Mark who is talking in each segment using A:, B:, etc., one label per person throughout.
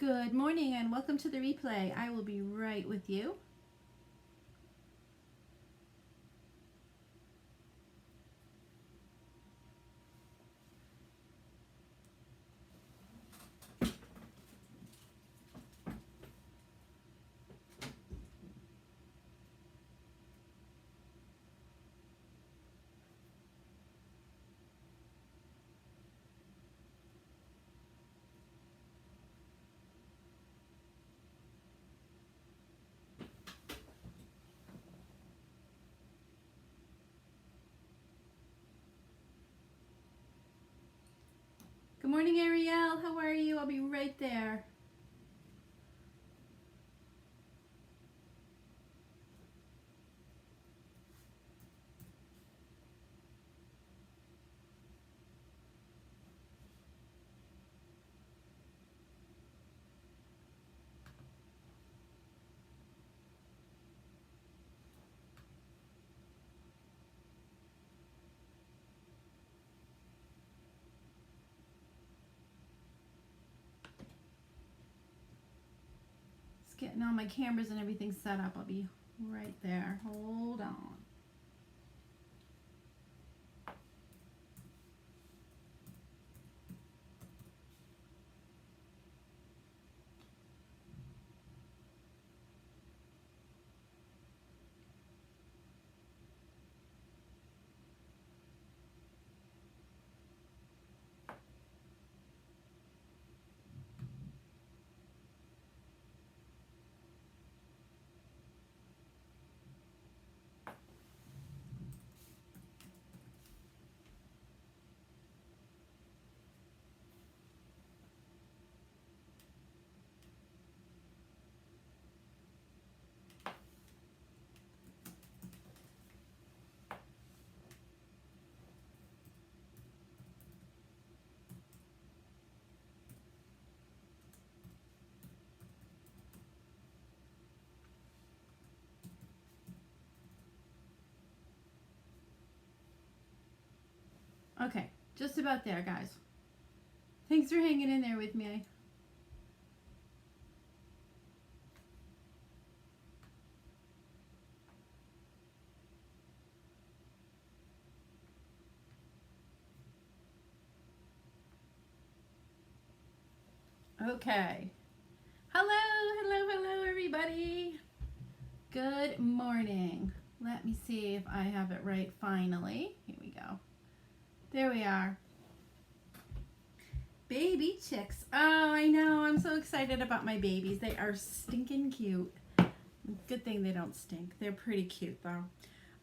A: Good morning and welcome to the replay. I will be right with you. Good morning, Ariel. How are you? I'll be right there. Just getting all my cameras and everything set up. I'll be right there. Hold on. Okay, just about there, guys. Thanks for hanging in there with me. Okay. Hello, everybody. Good morning. Let me see if I have it right finally. Here we go. There we are. Baby chicks. Oh, I know. I'm so excited about my babies. They are stinking cute. Good thing they don't stink. They're pretty cute, though.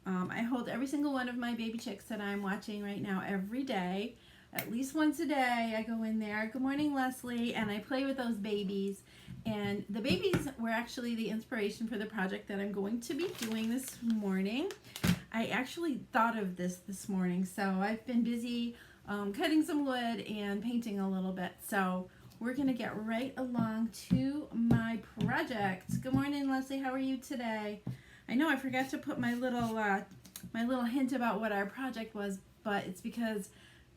A: I hold every single one of my baby chicks that I'm watching right now every day. At least once a day, I go in there. Good morning, Leslie. And I play with those babies. And the babies were actually the inspiration for the project that I'm going to be doing this morning. I actually thought of this morning. So I've been busy cutting some wood and painting a little bit. So we're going to get right along to my project. Good morning, Leslie. How are you today? I know I forgot to put my little hint about what our project was, but it's because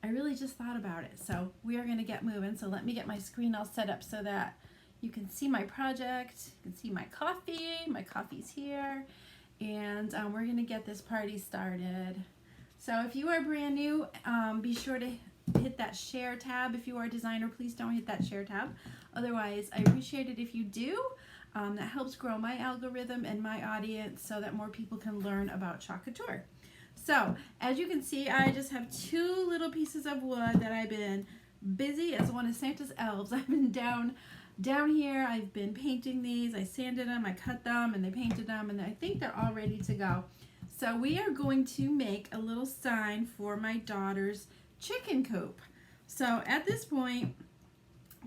A: I really just thought about it. So we are going to get moving. So let me get my screen all set up so that you can see my project. You can see my coffee. My coffee's here. And we're going to get this party started. So if you are brand new, be sure to hit that share tab. If you are a designer, please don't hit that share tab. Otherwise, I appreciate it if you do. That helps grow my algorithm and my audience so that more people can learn about Couture. So as you can see, I just have two little pieces of wood that I've been busy as one of Santa's elves. I've been down here. I've been painting these. I sanded them, I cut them, and they painted them, and I think they're all ready to go. So we are going to make a little sign for my daughter's chicken coop. So at this point,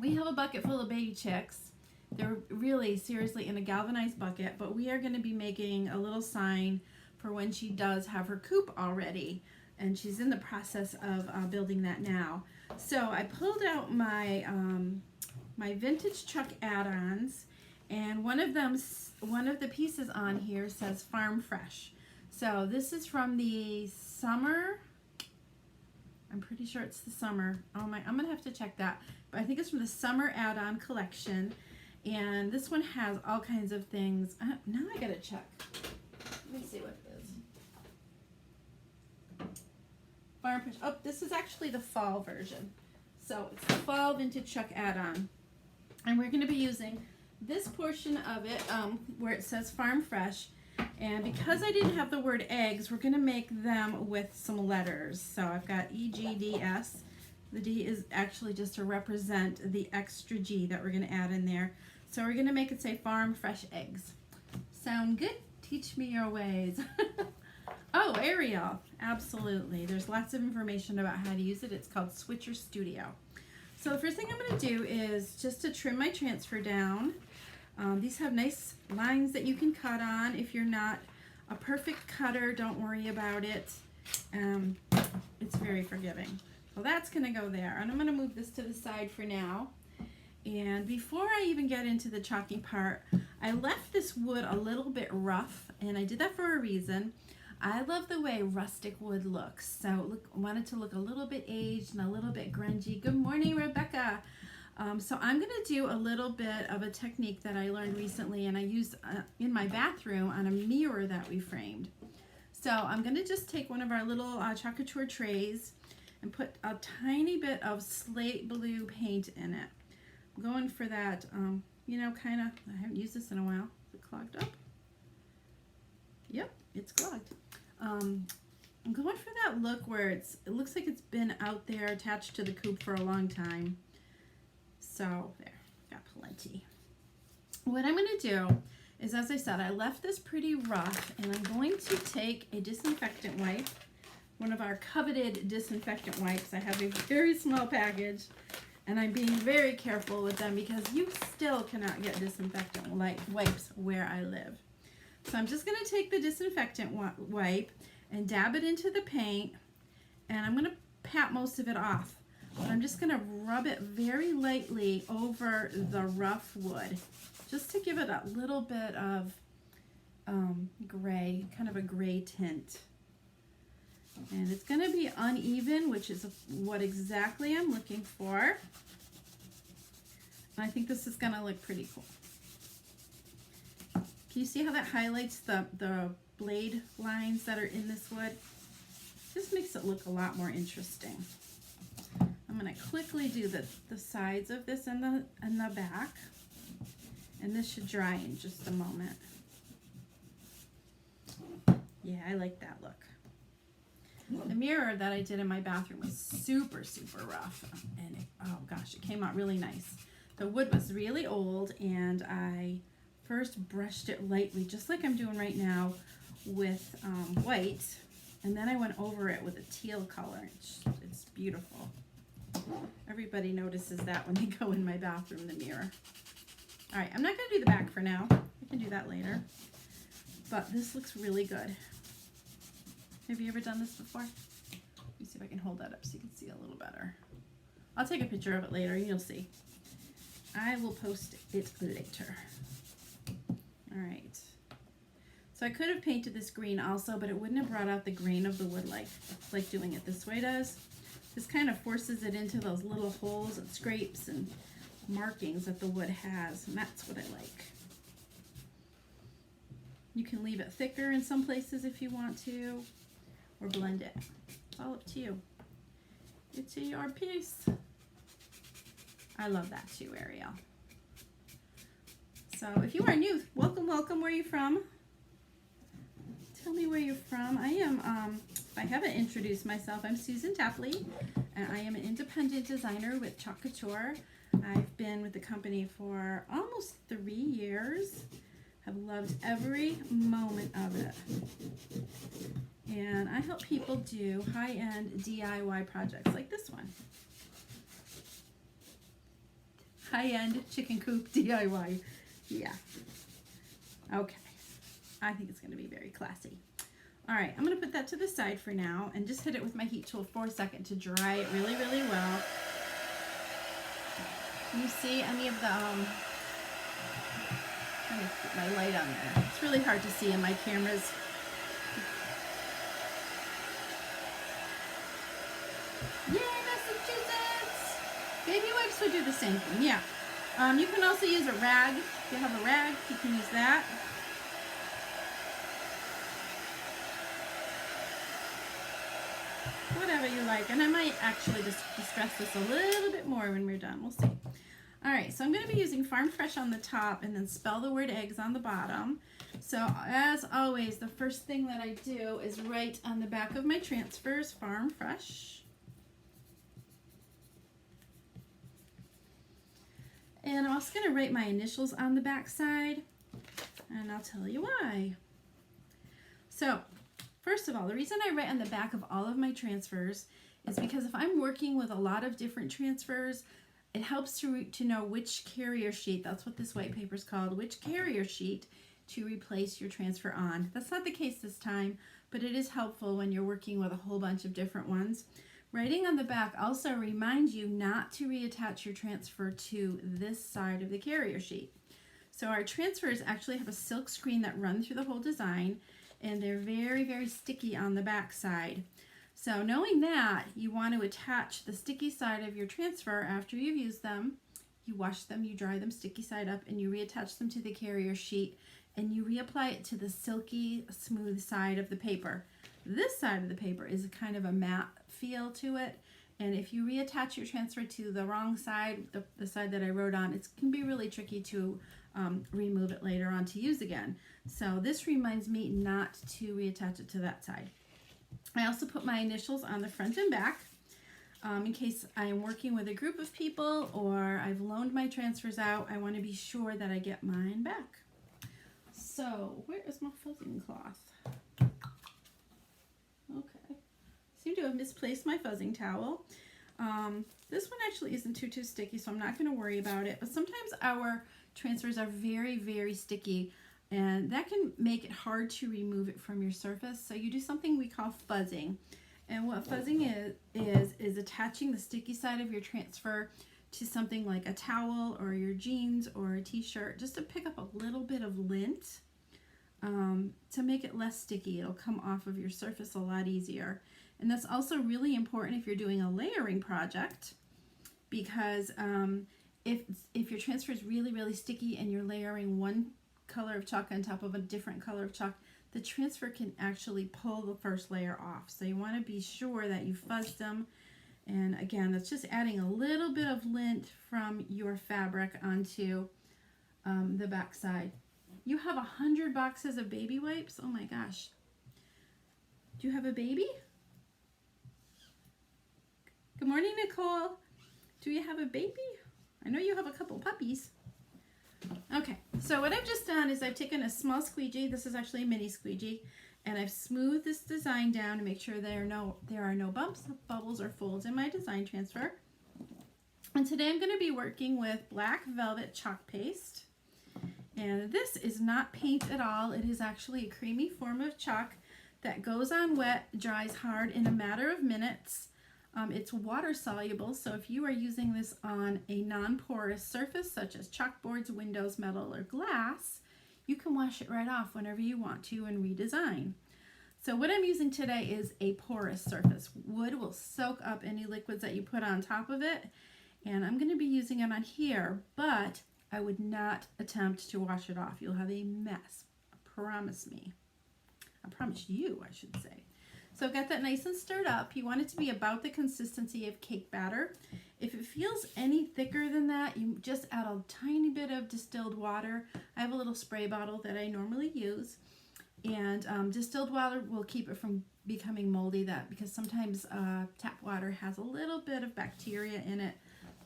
A: we have a bucket full of baby chicks. They're really seriously in a galvanized bucket, but we are going to be making a little sign for when she does have her coop already, and she's in the process of building that now. So I pulled out my my vintage Chuck add-ons, and one of the pieces on here says Farm Fresh. So this is from the summer, I'm pretty sure it's the summer. Oh my, I'm gonna have to check that. But I think it's from the summer add-on collection. And this one has all kinds of things. Now I gotta check. Let me see what it is. Farm Fresh. Oh, this is actually the fall version. So it's the fall vintage chuck add-on. And we're gonna be using this portion of it where it says Farm Fresh. And because I didn't have the word eggs, we're going to make them with some letters. So I've got EGDS. The D is actually just to represent the extra G that we're going to add in there. So we're going to make it say Farm Fresh Eggs. Sound good? Teach me your ways. Oh, Ariel. Absolutely. There's lots of information about how to use it. It's called Switcher Studio. So the first thing I'm going to do is just to trim my transfer down. These have nice lines that you can cut on. If you're not a perfect cutter, don't worry about it. It's very forgiving. So that's going to go there. And I'm going to move this to the side for now. And before I even get into the chalking part, I left this wood a little bit rough, and I did that for a reason. I love the way rustic wood looks. So look, I want it to look a little bit aged and a little bit grungy. Good morning, Rebecca. So I'm going to do a little bit of a technique that I learned recently, and I used in my bathroom on a mirror that we framed. So I'm going to just take one of our little Couture trays and put a tiny bit of slate blue paint in it. I'm going for that, you know, kind of, I haven't used this in a while. Is it clogged up? Yep, it's clogged. I'm going for that look where it looks like it's been out there attached to the coop for a long time. So there, got plenty. What I'm going to do is, as I said, I left this pretty rough, and I'm going to take a disinfectant wipe, one of our coveted disinfectant wipes. I have a very small package, and I'm being very careful with them because you still cannot get disinfectant wipes where I live. So I'm just going to take the disinfectant wipe and dab it into the paint, and I'm going to pat most of it off. But I'm just going to rub it very lightly over the rough wood, just to give it a little bit of gray, kind of a gray tint. And it's going to be uneven, which is what exactly I'm looking for. And I think this is going to look pretty cool. Can you see how that highlights the blade lines that are in this wood? Just makes it look a lot more interesting. I'm going to quickly do the sides of this and the back, and this should dry in just a moment. Yeah, I like that look. The mirror that I did in my bathroom was super, super rough, and oh gosh, it came out really nice. The wood was really old, and I first brushed it lightly, just like I'm doing right now, with white, and then I went over it with a teal color. It's beautiful. Everybody notices that when they go in my bathroom, the mirror. All right, I'm not going to do the back for now. I can do that later. But this looks really good. Have you ever done this before? Let me see if I can hold that up so you can see a little better. I'll take a picture of it later and you'll see. I will post it later. All right. So I could have painted this green also, but it wouldn't have brought out the grain of the wood like doing it this way does. This kind of forces it into those little holes and scrapes and markings that the wood has, and that's what I like. You can leave it thicker in some places if you want to, or blend it. It's all up to you. It's your piece. I love that too, Ariel. So if you are new, welcome, welcome. Where are you from? Tell me where you're from. I am, if I haven't introduced myself, I'm Susan Tapley, and I am an independent designer with Couture. I've been with the company for almost 3 years. Have loved every moment of it. And I help people do high-end DIY projects like this one. High-end chicken coop DIY. Yeah. Okay. I think it's going to be very classy. All right, I'm going to put that to the side for now and just hit it with my heat tool for a second to dry it really, really well. Can you see any of the, let me put my light on there. It's really hard to see in my cameras. baby wipes would do the same thing, yeah. You can also use a rag. If you have a rag, you can use that. Whatever you like. And I might actually just distress this a little bit more when we're done. We'll see. All right, so I'm going to be using Farm Fresh on the top and then spell the word eggs on the bottom. So as always, the first thing that I do is write on the back of my transfers, Farm Fresh. And I'm also going to write my initials on the back side, and I'll tell you why. So first of all, the reason I write on the back of all of my transfers is because if I'm working with a lot of different transfers, it helps to know which carrier sheet, that's what this white paper is called, which carrier sheet to replace your transfer on. That's not the case this time, but it is helpful when you're working with a whole bunch of different ones. Writing on the back also reminds you not to reattach your transfer to this side of the carrier sheet. So our transfers actually have a silk screen that runs through the whole design, and they're very, very sticky on the back side. So knowing that, you want to attach the sticky side of your transfer after you've used them. You wash them, you dry them sticky side up, and you reattach them to the carrier sheet, and you reapply it to the silky, smooth side of the paper. This side of the paper is kind of a matte feel to it, and if you reattach your transfer to the wrong side, the side that I wrote on, it can be really tricky to remove it later on to use again. So this reminds me not to reattach it to that side. I also put my initials on the front and back in case I am working with a group of people or I've loaned my transfers out. I want to be sure that I get mine back. So where is my fuzzing cloth? Okay, seem to have misplaced my fuzzing towel. This one actually isn't too sticky, so I'm not going to worry about it. But sometimes our transfers are very, very sticky, and that can make it hard to remove it from your surface. So you do something we call fuzzing. And what fuzzing is attaching the sticky side of your transfer to something like a towel or your jeans or a t-shirt, just to pick up a little bit of lint to make it less sticky. It'll come off of your surface a lot easier. And that's also really important if you're doing a layering project, because if your transfer is really, really sticky and you're layering one color of chalk on top of a different color of chalk, the transfer can actually pull the first layer off. So you want to be sure that you fuzzed them. And again, that's just adding a little bit of lint from your fabric onto the back side. You have 100 boxes of baby wipes? Oh my gosh. Do you have a baby? Good morning, Nicole. Do you have a baby? I know you have a couple puppies. Okay, so what I've just done is I've taken a small squeegee, this is actually a mini squeegee, and I've smoothed this design down to make sure there are no bumps, bubbles, or folds in my design transfer. And today I'm going to be working with black velvet chalk paste. And this is not paint at all. It is actually a creamy form of chalk that goes on wet, dries hard in a matter of minutes. It's water soluble, so if you are using this on a non-porous surface such as chalkboards, windows, metal, or glass, you can wash it right off whenever you want to and redesign. So what I'm using today is a porous surface. Wood will soak up any liquids that you put on top of it, and I'm going to be using it on here, but I would not attempt to wash it off. You'll have a mess. Promise me. I promise you, I should say. So I've got that nice and stirred up. You want it to be about the consistency of cake batter. If it feels any thicker than that, you just add a tiny bit of distilled water. I have a little spray bottle that I normally use. And distilled water will keep it from becoming moldy, because sometimes tap water has a little bit of bacteria in it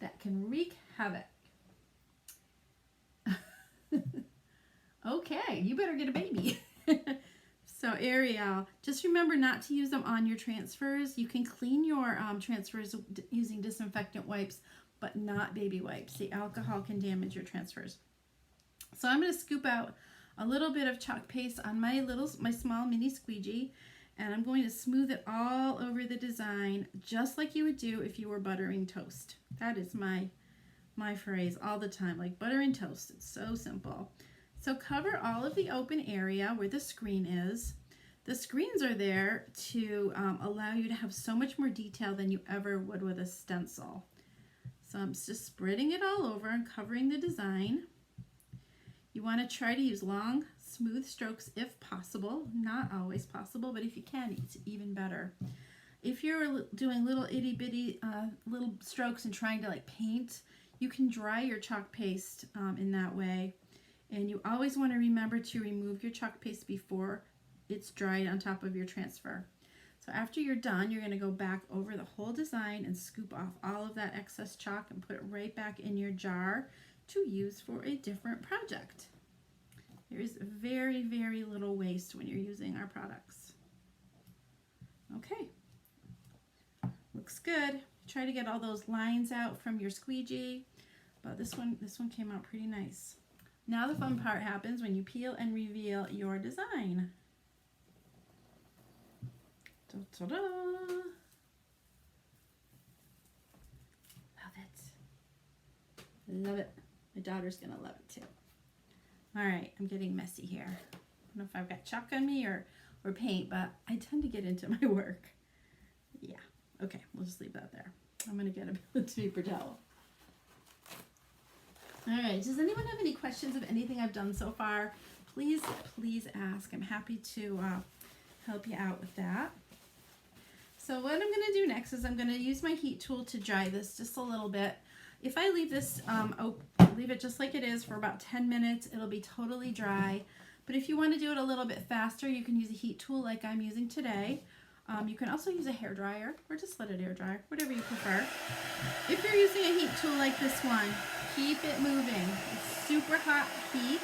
A: that can wreak havoc. Okay, you better get a baby. So Ariel, just remember not to use them on your transfers. You can clean your transfers using disinfectant wipes, but not baby wipes. The alcohol can damage your transfers. So I'm going to scoop out a little bit of chalk paste on my small mini squeegee, and I'm going to smooth it all over the design, just like you would do if you were buttering toast. That is my phrase all the time, like buttering toast. It's so simple. So cover all of the open area where the screen is. The screens are there to allow you to have so much more detail than you ever would with a stencil. So I'm just spreading it all over and covering the design. You want to try to use long, smooth strokes if possible. Not always possible, but if you can, it's even better. If you're doing little itty bitty little strokes and trying to like paint, you can dry your chalk paste in that way. And you always want to remember to remove your chalk paste before it's dried on top of your transfer. So after you're done, you're going to go back over the whole design and scoop off all of that excess chalk and put it right back in your jar to use for a different project. There is very, very little waste when you're using our products. Okay, looks good. Try to get all those lines out from your squeegee, but this one came out pretty nice. Now the fun part happens when you peel and reveal your design. Ta-da! Love it. Love it. My daughter's gonna love it too. All right, I'm getting messy here. I don't know if I've got chalk on me or paint, but I tend to get into my work. Yeah, okay, we'll just leave that there. I'm gonna get a paper towel. All right, does anyone have any questions of anything I've done so far? Please, please ask. I'm happy to help you out with that. So what I'm gonna do next is I'm gonna use my heat tool to dry this just a little bit. If I leave this, leave it just like it is for about 10 minutes, it'll be totally dry. But if you want to do it a little bit faster, you can use a heat tool like I'm using today. You can also use a hair dryer or just let it air dry, whatever you prefer. If you're using a heat tool like this one, keep it moving. It's super hot heat.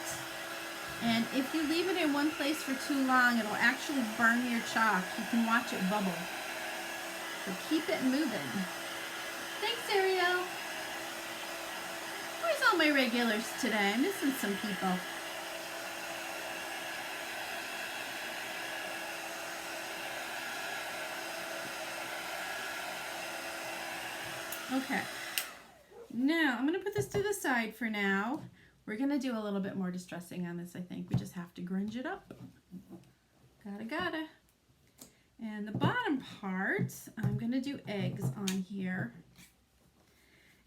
A: And if you leave it in one place for too long, it'll actually burn your chalk. You can watch it bubble. So keep it moving. Thanks, Ariel. Where's all my regulars today? I'm missing some people. Okay. Now, I'm going to put this to the side for now. We're going to do a little bit more distressing on this, I think. We just have to grunge it up. Gotta. And the bottom part, I'm going to do eggs on here.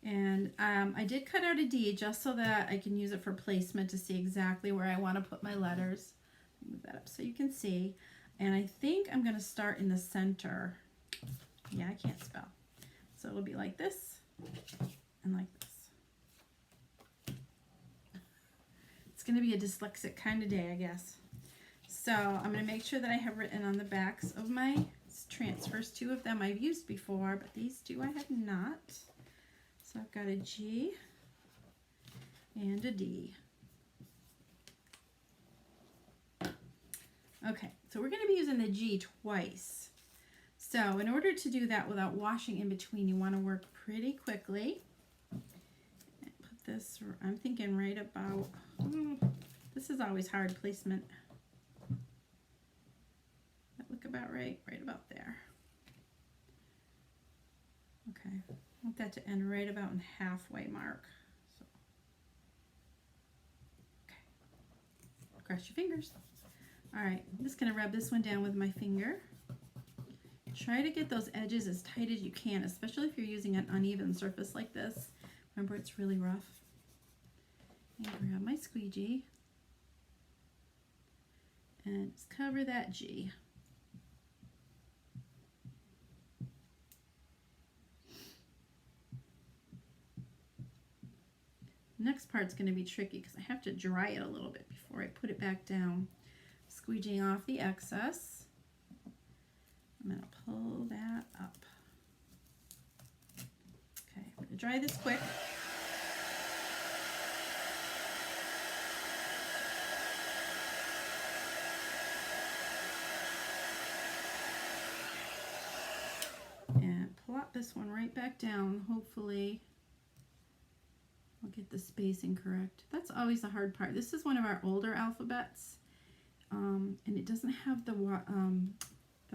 A: And I did cut out a D just so that I can use it for placement to see exactly where I want to put my letters. Move that up so you can see. And I think I'm going to start in the center. Yeah, I can't spell. So it'll be like this and like this. It's going to be a dyslexic kind of day, I guess. So I'm going to make sure that I have written on the backs of my transfers. 2 of them I've used before, but these 2 I have not. So I've got a G and a D. Okay, so we're going to be using the G twice. So in order to do that without washing in between, you want to work pretty quickly. And put this, I'm thinking right about, this is always hard placement. That look about right? Right about there. Okay, I want that to end right about in the halfway mark. So, okay, cross your fingers. All right, I'm just gonna rub this one down with my finger. Try to get those edges as tight as you can, especially if you're using an uneven surface like this. Remember, it's really rough. And grab my squeegee and just cover that G. Next part's going to be tricky because I have to dry it a little bit before I put it back down. Squeegeeing off the excess. I'm going to pull that up. Okay, I'm going to dry this quick. And plop this one right back down. Hopefully I'll get the spacing correct. That's always the hard part. This is one of our older alphabets, and it doesn't have the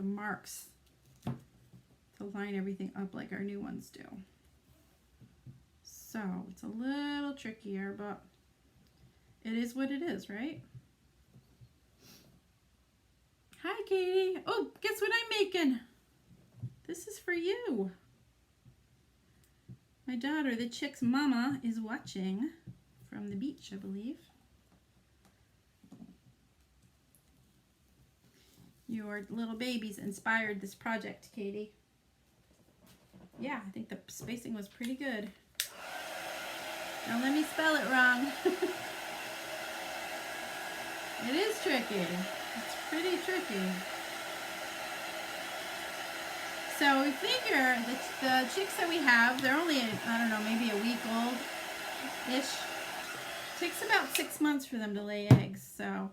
A: marks to line everything up like our new ones do. So it's a little trickier, but it is what it is, right? Hi, Katie. Oh, guess what I'm making? This is for you. My daughter, the chick's mama, is watching from the beach, I believe. Your little babies inspired this project, Katie. Yeah, I think the spacing was pretty good. Don't let me spell it wrong. It is tricky. It's pretty tricky. So we figure that the chicks that we have, they're only, I don't know, maybe a week old-ish. Takes about 6 months for them to lay eggs, so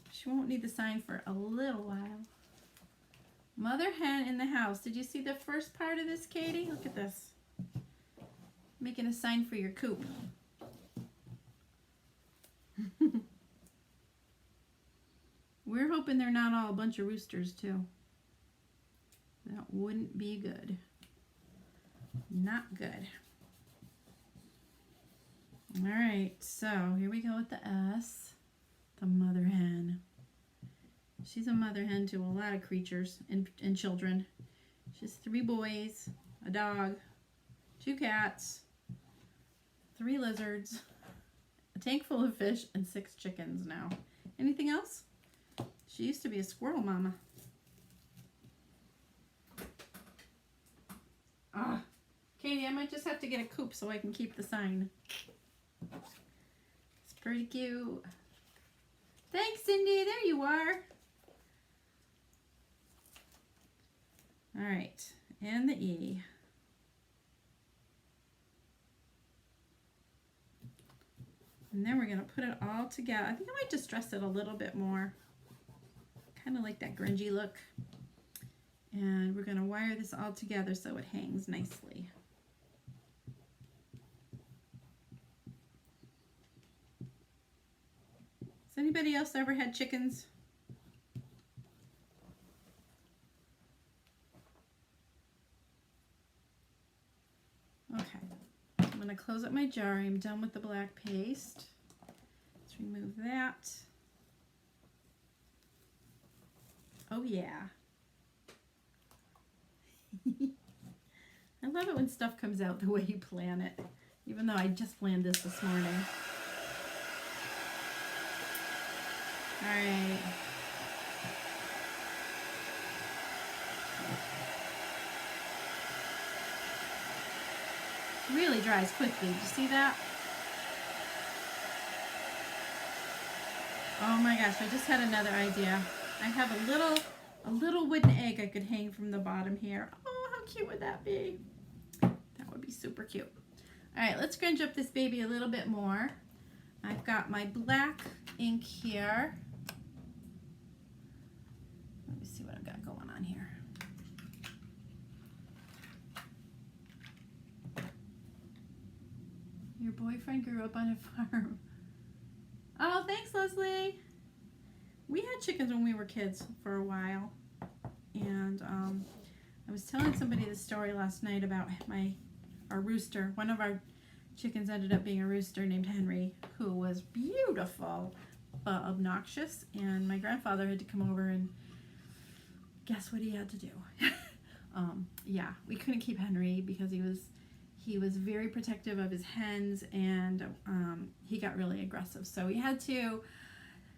A: she won't need the sign for a little while. Mother hen in the house. Did you see the first part of this, Katie? Look at this. Making a sign for your coop. We're hoping they're not all a bunch of roosters, too. That wouldn't be good. Not good. All right, so here we go with the S, the mother hen. She's a mother hen to a lot of creatures and children. She has 3 boys, a dog, 2 cats, 3 lizards, a tank full of fish, and 6 chickens now. Anything else? She used to be a squirrel mama. Ah, Katie, I might just have to get a coop so I can keep the sign. It's pretty cute. Thanks, Cindy. There you are. All right, and the E. And then we're going to put it all together. I think I might distress it a little bit more. Kind of like that grungy look. And we're going to wire this all together so it hangs nicely. Has anybody else ever had chickens? Okay, I'm going to close up my jar. I'm done with the black paste. Let's remove that. Oh yeah. I love it when stuff comes out the way you plan it, even though I just planned this morning. All right. It really dries quickly. Did you see that? Oh my gosh, I just had another idea. I have a little wooden egg I could hang from the bottom here. Oh, how cute would that be? That would be super cute. All right, let's scrunch up this baby a little bit more. I've got my black ink here. Let me see what I've got going on here. Your boyfriend grew up on a farm. Oh, thanks, Leslie. We had chickens when we were kids for a while. And I was telling somebody the story last night about our rooster. One of our chickens ended up being a rooster named Henry, who was beautiful but obnoxious. And my grandfather had to come over and guess what he had to do? Yeah, we couldn't keep Henry because he was very protective of his hens, and he got really aggressive. So we had to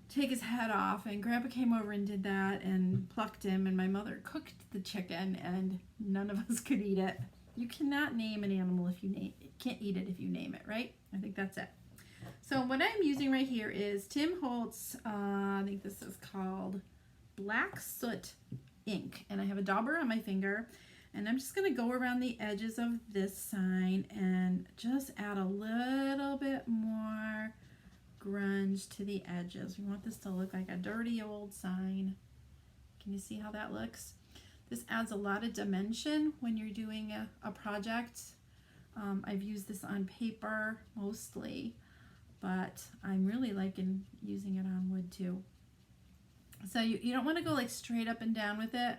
A: take his head off, and Grandpa came over and did that and plucked him, and my mother cooked the chicken, and none of us could eat it. You cannot name an animal if you can't eat it if you name it, right? I think that's it. So what I'm using right here is Tim Holtz, I think this is called Black Soot ink, and I have a dauber on my finger, and I'm just going to go around the edges of this sign and just add a little bit more grunge to the edges. We want this to look like a dirty old sign. Can you see how that looks? This adds a lot of dimension when you're doing a project. I've used this on paper mostly, but I'm really liking using it on wood too. So you don't want to go like straight up and down with it.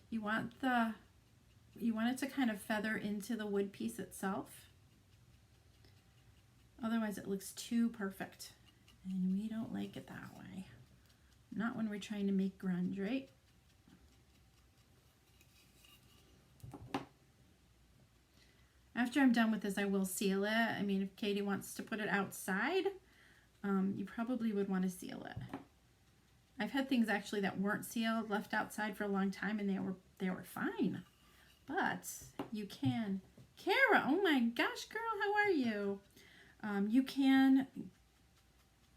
A: You want it to kind of feather into the wood piece itself. Otherwise it looks too perfect, and we don't like it that way. Not when we're trying to make grunge, right? After I'm done with this, I will seal it. I mean, if Katie wants to put it outside, you probably would want to seal it. I've had things actually that weren't sealed, left outside for a long time, and they were fine. But you can. Kara, oh my gosh, girl, how are you? You can.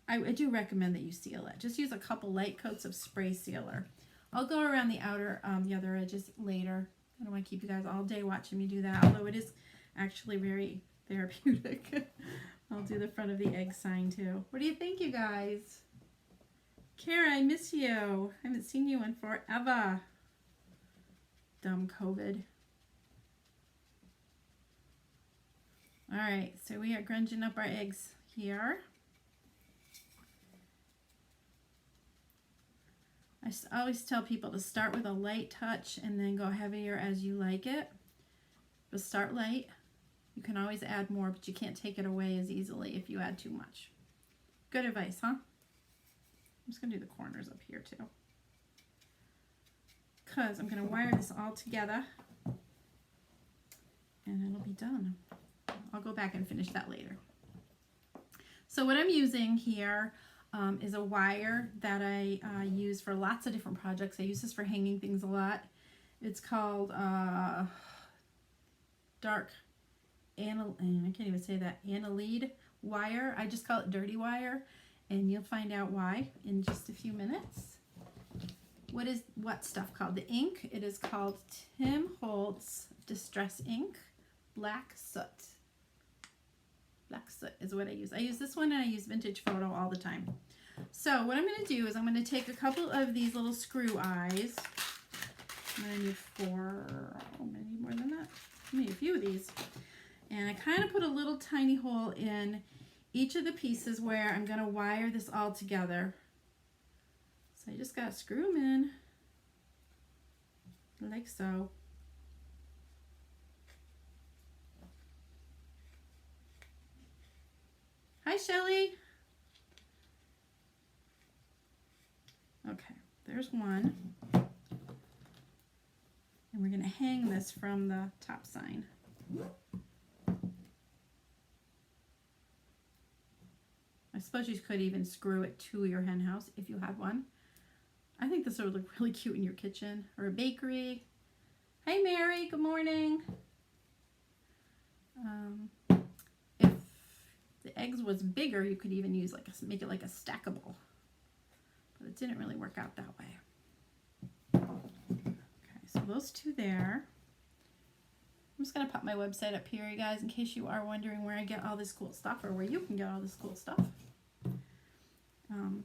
A: I do recommend that you seal it. Just use a couple light coats of spray sealer. I'll go around the other edges later. I don't want to keep you guys all day watching me do that, although it is actually very therapeutic. I'll do the front of the egg sign too. What do you think, you guys? Kara, I miss you. I haven't seen you in forever. Dumb COVID. All right, so we are grunging up our eggs here. I always tell people to start with a light touch and then go heavier as you like it. But start light. You can always add more, but you can't take it away as easily if you add too much. Good advice, huh? I'm just going to do the corners up here too, because I'm going to wire this all together and it'll be done. I'll go back and finish that later. So what I'm using here is a wire that I use for lots of different projects. I use this for hanging things a lot. It's called dark I can't even say that, anilide wire. I just call it dirty wire, and you'll find out why in just a few minutes. What stuff called? The ink, it is called Tim Holtz Distress Ink Black Soot. Black soot is what I use. I use this one, and I use Vintage Photo all the time. So what I'm going to do is I'm going to take a couple of these little screw eyes. I'm going to need 4, maybe more than that. Maybe a few of these. And I kind of put a little tiny hole in each of the pieces where I'm going to wire this all together. So I just got to screw them in like so. Hi, Shelly. Okay, there's one. And we're going to hang this from the top sign. I suppose you could even screw it to your hen house if you had one. I think this would look really cute in your kitchen or a bakery. Hey, Mary, good morning. If the eggs was bigger, you could even use make it like a stackable. But it didn't really work out that way. Okay, so those two there. I'm just going to pop my website up here, you guys, in case you are wondering where I get all this cool stuff or where you can get all this cool stuff.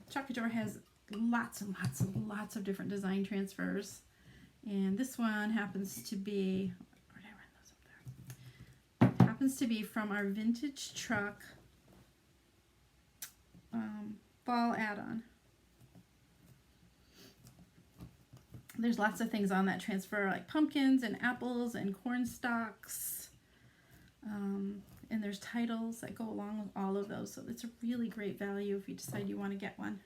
A: Couture has lots and lots of different design transfers. And this one happens to be, where did I run those up there? Happens to be from our vintage truck fall add-on. There's lots of things on that transfer, like pumpkins and apples and corn stalks. And there's titles that go along with all of those. So it's a really great value if you decide you want to get one.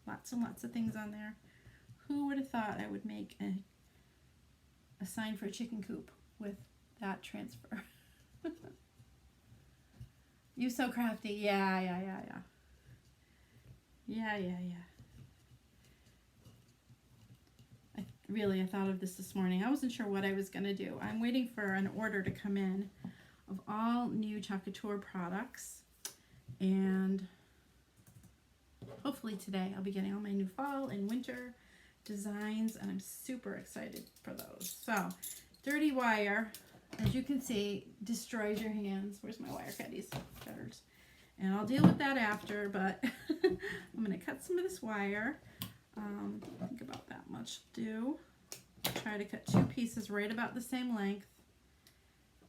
A: Lots and lots of things on there. Who would have thought I would make a sign for a chicken coop with that transfer? You so crafty. Yeah. I thought of this morning. I wasn't sure what I was going to do. I'm waiting for an order to come in of all new Couture products, and hopefully today I'll be getting all my new fall and winter designs, and I'm super excited for those. So, dirty wire, as you can see, destroys your hands. Where's my wire cutters? And I'll deal with that after, but I'm going to cut some of this wire. I think about that much do. Try to cut 2 pieces right about the same length.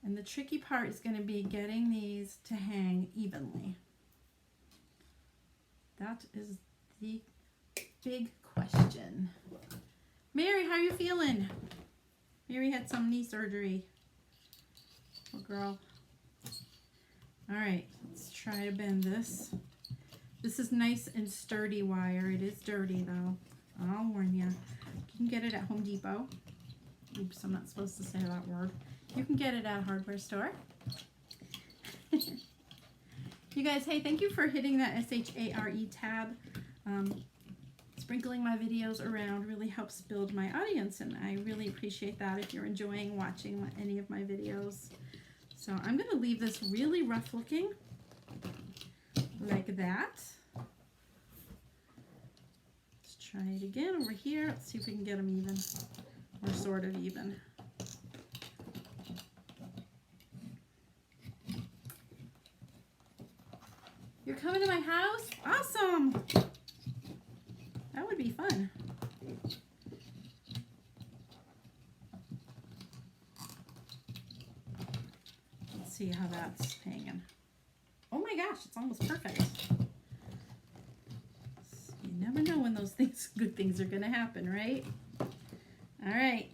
A: And the tricky part is going to be getting these to hang evenly. That is the big question. Mary, how are you feeling? Mary had some knee surgery. Oh, girl. All right, let's try to bend this. This is nice and sturdy wire. It is dirty, though. I'll warn you. You can get it at Home Depot. Oops, I'm not supposed to say that word. You can get it at a hardware store. You guys, hey, thank you for hitting that SHARE tab. Sprinkling my videos around really helps build my audience, and I really appreciate that if you're enjoying watching any of my videos. So I'm going to leave this really rough looking, like that. Let's try it again over here. Let's see if we can get them even, or sort of even. You're coming to my house? Awesome! That would be fun. Let's see how that's hanging. Oh my gosh, it's almost perfect. You never know when those things, good things are going to happen, right? All right.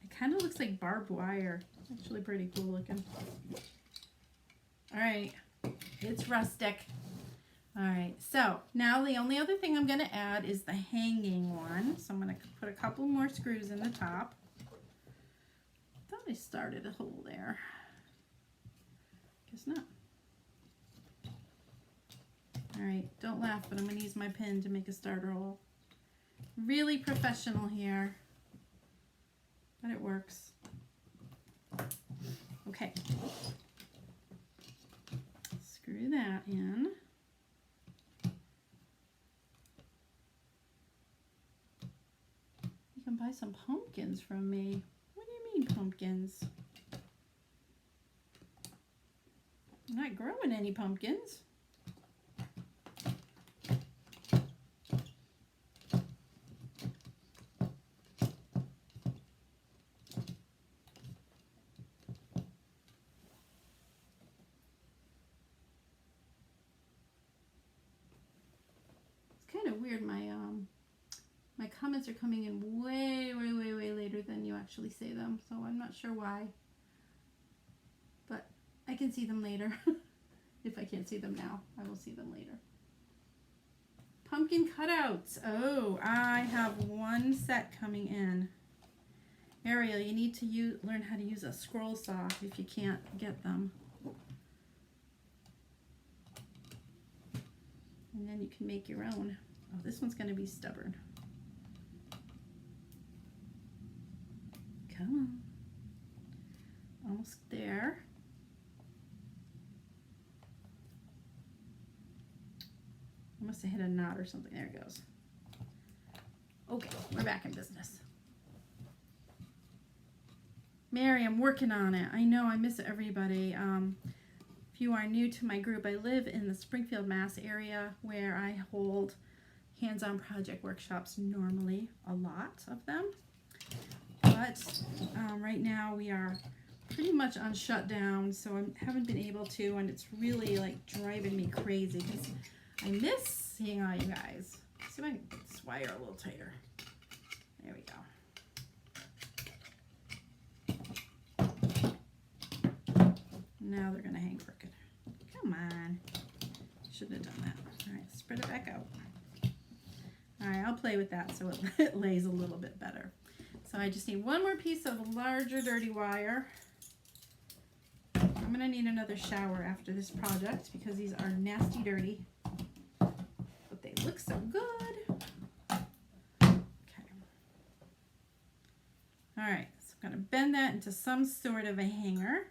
A: It kind of looks like barbed wire. Actually pretty cool looking. All right. It's rustic. All right, so now the only other thing I'm going to add is the hanging one. So I'm going to put a couple more screws in the top. I thought I started a hole there. Guess not. All right, don't laugh, but I'm going to use my pin to make a starter hole. Really professional here, but it works. Okay. Screw that in. You can buy some pumpkins from me. What do you mean pumpkins? I'm not growing any pumpkins. It's kind of weird. My comments are coming in way later than you actually say them, so I'm not sure why. But I can see them later. If I can't see them now, I will see them later. Pumpkin cutouts. Oh, I have one set coming in. Ariel, you need to learn how to use a scroll saw if you can't get them. And then you can make your own. Oh, this one's going to be stubborn. Come on. Almost there. I must have hit a knot or something. There it goes. Okay, we're back in business. Mary, I'm working on it. I know, I miss everybody. If you are new to my group, I live in the Springfield, Mass area where I hold hands-on project workshops normally, a lot of them. But right now we are pretty much on shutdown, so I haven't been able to, and it's really like driving me crazy because I miss seeing all you guys. Let's see if I can get this wire a little tighter. There we go. Now they're going to hang crooked. Come on. Shouldn't have done that. All right, spread it back out. All right, I'll play with that so it lays a little bit better. So I just need one more piece of larger dirty wire. I'm going to need another shower after this project because these are nasty dirty. But they look so good. Okay. All right, so I'm going to bend that into some sort of a hanger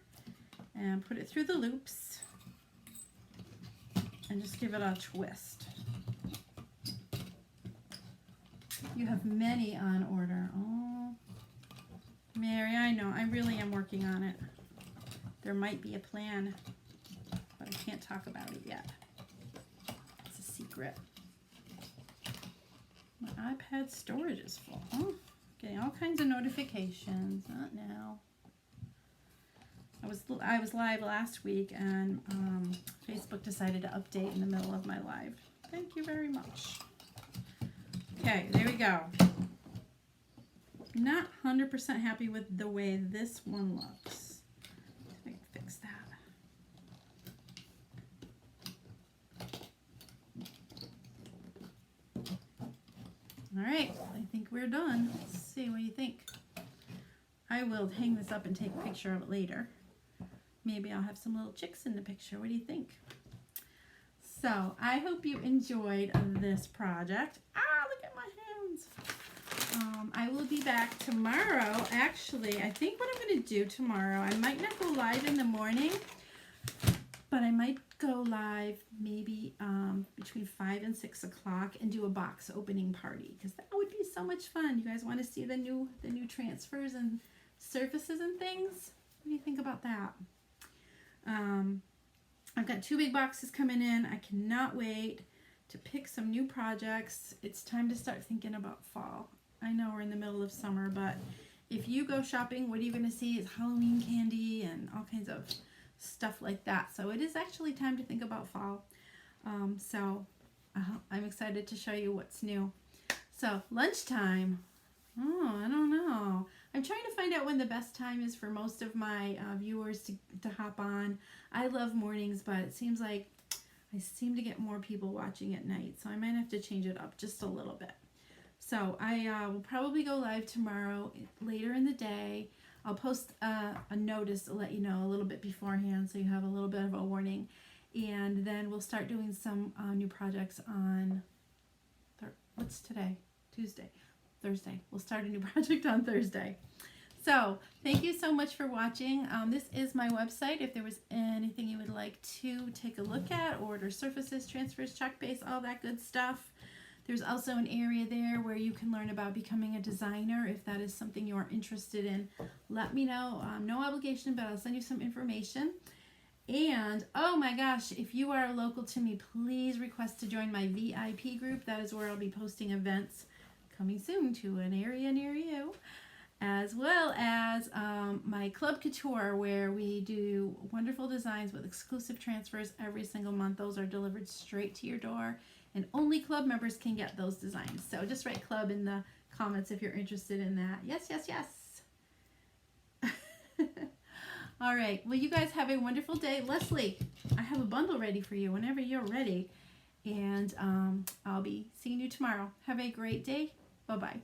A: and put it through the loops and just give it a twist. You have many on order. Oh, Mary, I know. I really am working on it. There might be a plan, but I can't talk about it yet. It's a secret. My iPad storage is full. Oh, getting all kinds of notifications. Not now. I was live last week, and Facebook decided to update in the middle of my live. Thank you very much. Okay, there we go. Not 100% happy with the way this one looks. Let me fix that. All right, I think we're done. Let's see, what do you think? I will hang this up and take a picture of it later. Maybe I'll have some little chicks in the picture. What do you think? So I hope you enjoyed this project. Ah, look at my hands. I will be back tomorrow. Actually, I think what I'm going to do tomorrow, I might not go live in the morning, but I might go live maybe between 5 and 6 o'clock and do a box opening party, because that would be so much fun. You guys want to see the new transfers and surfaces and things? What do you think about that? I've got 2 big boxes coming in. I cannot wait to pick some new projects. It's time to start thinking about fall. I know we're in the middle of summer, but if you go shopping, what are you going to see is Halloween candy and all kinds of stuff like that. So it is actually time to think about fall. I'm excited to show you what's new. So lunchtime. Oh, I don't know. I'm trying to find out when the best time is for most of my viewers to hop on. I love mornings, but it seems like I seem to get more people watching at night. So I might have to change it up just a little bit. So I will probably go live tomorrow later in the day. I'll post a notice to let you know a little bit beforehand, so you have a little bit of a warning. And then we'll start doing some new projects on, what's today? Tuesday. Thursday. We'll start a new project on Thursday. So thank you so much for watching. This is my website. If there was anything you would like to take a look at, order surfaces, transfers, chalk base, all that good stuff. There's also an area there where you can learn about becoming a designer. If that is something you are interested in, let me know. No obligation, but I'll send you some information. And, oh my gosh, if you are local to me, please request to join my VIP group. That is where I'll be posting events coming soon to an area near you, as well as my Club Couture, where we do wonderful designs with exclusive transfers every single month. Those are delivered straight to your door, and only club members can get those designs. So just write club in the comments if you're interested in that. Yes, yes, yes. All right. Well, you guys have a wonderful day. Leslie, I have a bundle ready for you whenever you're ready. And I'll be seeing you tomorrow. Have a great day. Bye-bye.